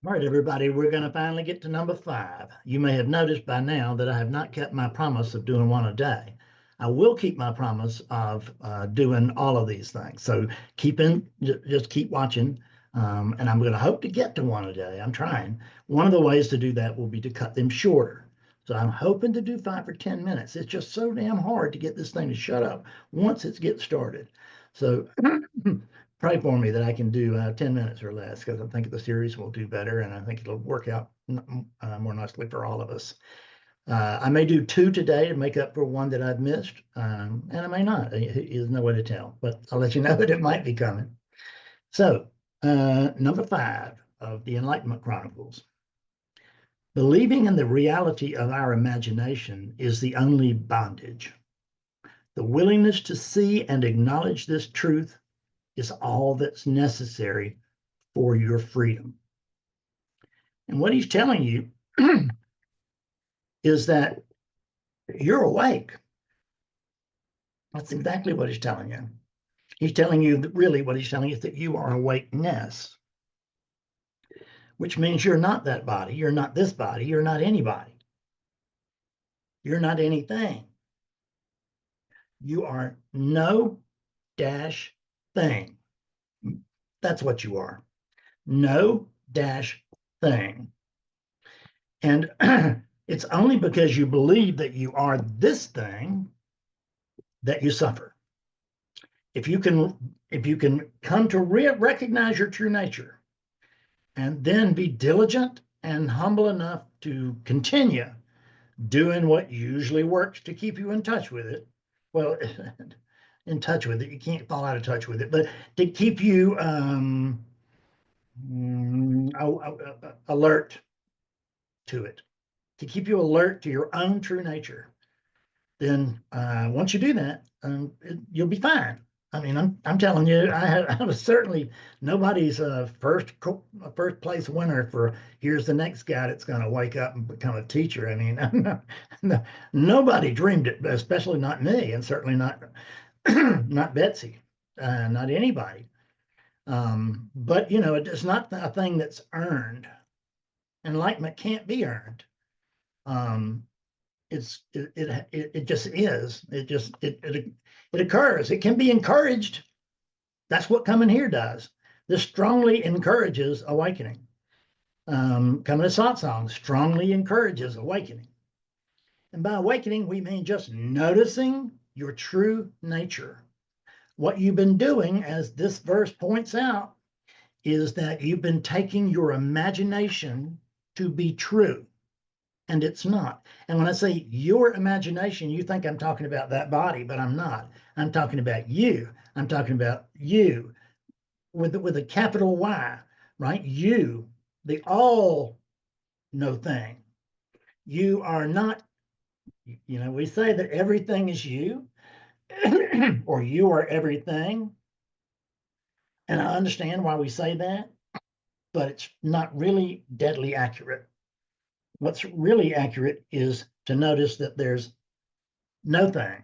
All right, everybody, we're going to finally get to number 5. You may have noticed by now that I have not kept my promise of doing one a day. I will keep my promise of doing all of these things. So just keep watching. And I'm going to hope to get to one a day. I'm trying. One of the ways to do that will be to cut them shorter. So I'm hoping to do 5 or 10 minutes. It's just so damn hard to get this thing to shut up once it gets started. So pray for me that I can do 10 minutes or less, because I think the series will do better and I think it'll work out more nicely for all of us. I may do 2 today to make up for one that I've missed, and I may not. There's no way to tell, but I'll let you know that it might be coming. So, number 5 of the Enlightenment Chronicles. Believing in the reality of our imagination is the only bondage. The willingness to see and acknowledge this truth is all that's necessary for your freedom. And what he's telling you is that you're awake. That's exactly what he's telling you. He's telling you that really what he's telling you is that you are awakeness, which means you're not that body. You're not this body. You're not anybody. You're not anything. You are no dash thing. That's what you are. No dash thing. And it's only because you believe that you are this thing that you suffer. If you can come to recognize your true nature and then be diligent and humble enough to continue doing what usually works to keep you in touch with it. Well, in touch with it, you can't fall out of touch with it, but to keep you alert to it, to keep you alert to your own true nature, then once you do that, you'll be fine. I mean, I'm telling you, I was certainly nobody's first place winner for here's the next guy that's going to wake up and become a teacher. I mean, nobody dreamed it, especially not me, and certainly not not Betsy, not anybody. But you know, it's not a thing that's earned. Enlightenment can't be earned. It just is. It occurs. It can be encouraged. That's what coming here does. This strongly encourages awakening. Coming to satsang strongly encourages awakening. And by awakening, we mean just noticing your true nature. What you've been doing, as this verse points out, is that you've been taking your imagination to be true. And it's not. And when I say your imagination, you think I'm talking about that body, but I'm not. I'm talking about you. I'm talking about you with a capital Y, right? You, the all know thing. You are not, you know, we say that everything is you, or you are everything. And I understand why we say that, but it's not really deadly accurate. What's really accurate is to notice that there's no thing.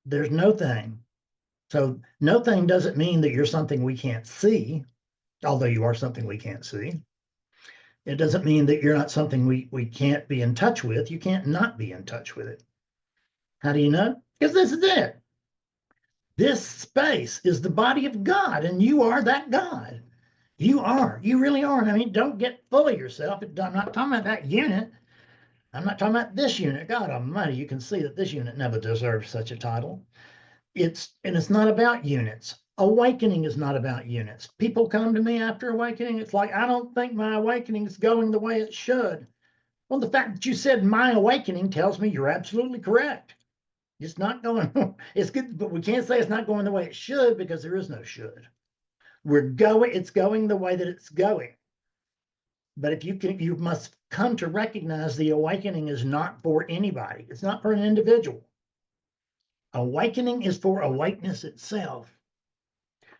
There's no thing. So no thing doesn't mean that you're something we can't see, although you are something we can't see. It doesn't mean that you're not something we can't be in touch with. You can't not be in touch with it. How do you know? Because this is it. This space is the body of God, and you are that God. You are. You really are. I mean, don't get full of yourself. I'm not talking about that unit. I'm not talking about this unit. God almighty, you can see that this unit never deserves such a title. It's not about units. Awakening is not about units. People come to me after awakening. It's like, I don't think my awakening is going the way it should. Well, the fact that you said my awakening tells me you're absolutely correct. It's not going, it's good, but we can't say it's not going the way it should, because there is no should. It's going the way that it's going. But if you must come to recognize the awakening is not for anybody. It's not for an individual. Awakening is for awakeness itself,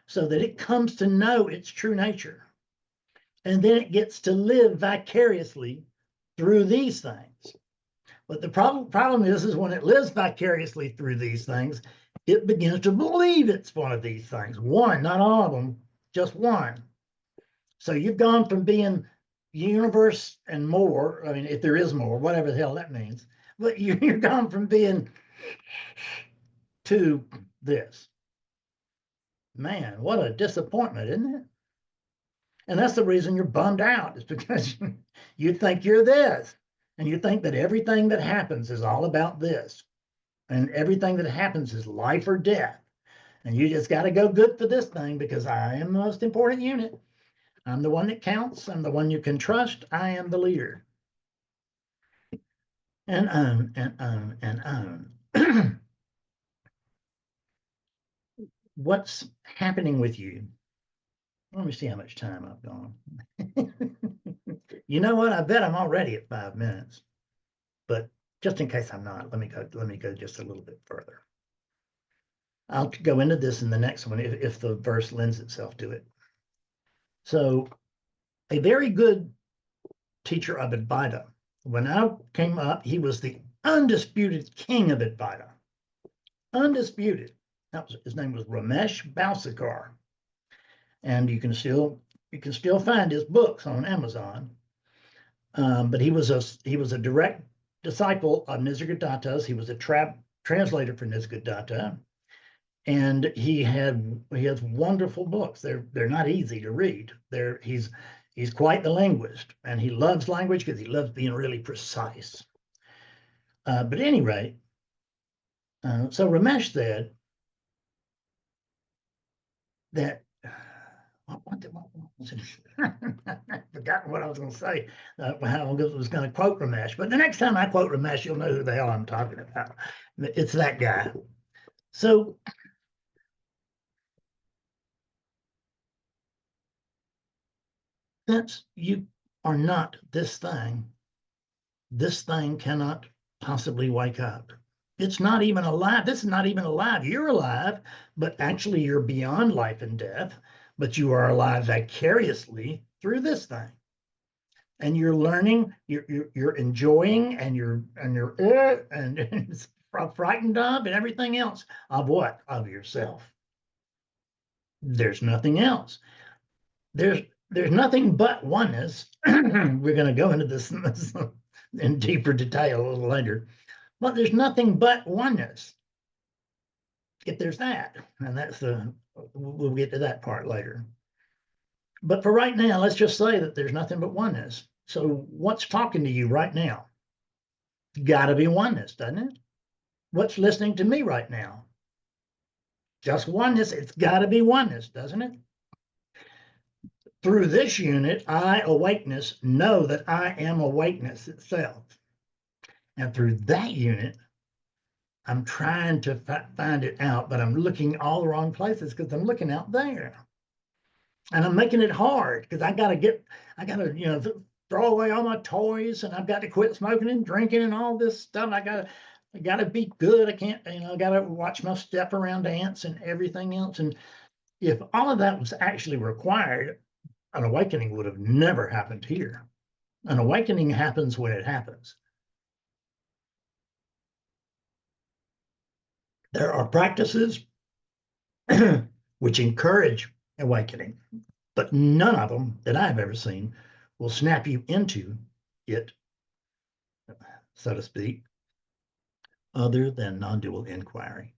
so that it comes to know its true nature. And then it gets to live vicariously through these things. But the problem is when it lives vicariously through these things, it begins to believe it's one of these things. One, not all of them, just one. So you've gone from being universe and more, I mean, if there is more, whatever the hell that means, but you're gone from being to this. Man, what a disappointment, isn't it? And that's the reason you're bummed out, is because you think you're this, and you think that everything that happens is all about this, and everything that happens is life or death. And you just got to go good for this thing because I am the most important unit. I'm the one that counts. I'm the one you can trust. I am the leader. And on. What's happening with you? Let me see how much time I've gone. You know what? I bet I'm already at 5 minutes, but just in case I'm not, let me go just a little bit further. I'll go into this in the next one if the verse lends itself to it. So a very good teacher of Advaita, when I came up, he was the undisputed king of Advaita. Undisputed. His name was Ramesh Balsekar. And you can still find his books on Amazon. But he was a direct disciple of Nisargadatta's. He was a translator for Nisargadatta, and he has wonderful books. They're not easy to read. He's quite the linguist, and he loves language because he loves being really precise. But at any rate, so Ramesh said that what was it? I've forgotten what I was going to say. How I was going to quote Ramesh, but the next time I quote Ramesh, you'll know who the hell I'm talking about. It's that guy. So since you are not this thing cannot possibly wake up. It's not even alive. This is not even alive. You're alive, but actually you're beyond life and death, but you are alive vicariously through this thing. And you're learning, you're enjoying, and you're frightened of, and everything else of what? Of yourself. There's nothing else. There's nothing but oneness. We're going to go into this in deeper detail a little later, but there's nothing but oneness. If there's that, and we'll get to that part later. But for right now, let's just say that there's nothing but oneness. So what's talking to you right now? Got to be oneness, doesn't it? What's listening to me right now? Just oneness. It's got to be oneness, doesn't it? Through this unit, I, awakeness, know that I am awakeness itself. And through that unit, I'm trying to find it out, but I'm looking all the wrong places because I'm looking out there. And I'm making it hard because I got to, throw away all my toys, and I've got to quit smoking and drinking and all this stuff. I got to be good. I can't, I got to watch my step around dance and everything else. And if all of that was actually required, an awakening would have never happened here. An awakening happens when it happens. There are practices which encourage awakening, but none of them that I've ever seen will snap you into it, so to speak, other than non-dual inquiry,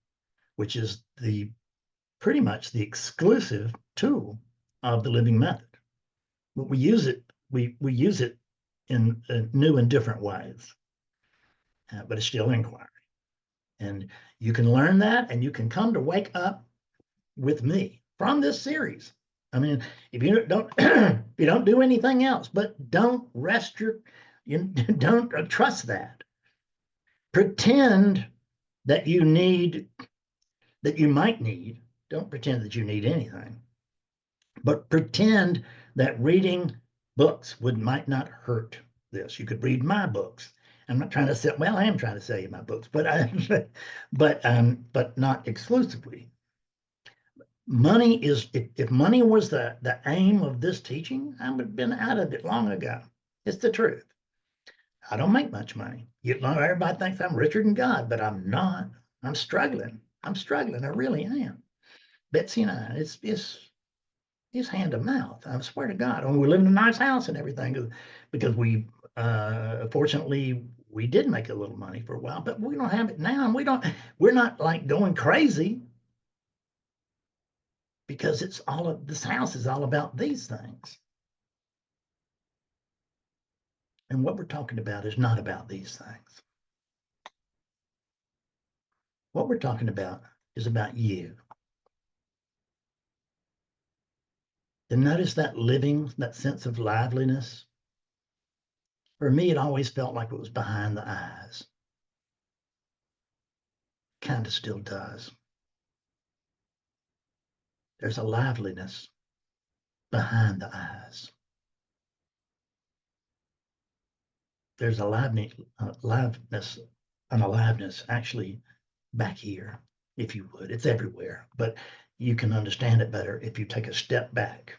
which is pretty much the exclusive tool of the living method. But we use it in new and different ways, but it's still inquiry. And you can learn that, and you can come to wake up with me from this series. I mean, if you don't if you don't do anything else, but don't don't trust that. Pretend that you might need. Don't pretend that you need anything, but pretend that reading books might not hurt this. You could read my books. I'm not trying to sell. Well, I am trying to sell you my books, but not exclusively. Money is, if money was the aim of this teaching, I would have been out of it long ago. It's the truth. I don't make much money. Everybody thinks I'm richer than God, but I'm not. I'm struggling. I really am. Betsy and I, He's hand to mouth. I swear to God. And we live in a nice house and everything because we, fortunately, we did make a little money for a while, but we don't have it now. And we're not like going crazy because this house is all about these things. And what we're talking about is not about these things. What we're talking about is about you. And notice that living, that sense of liveliness. For me, it always felt like it was behind the eyes. Kind of still does. There's a liveliness behind the eyes. There's a liveness an aliveness actually back here, if you would. It's everywhere, but you can understand it better if you take a step back.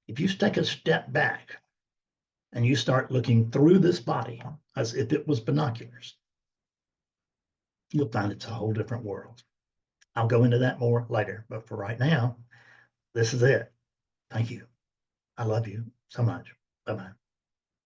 If you take a step back and you start looking through this body as if it was binoculars, you'll find it's a whole different world. I'll go into that more later, but for right now, this is it. Thank you. I love you so much. Bye-bye.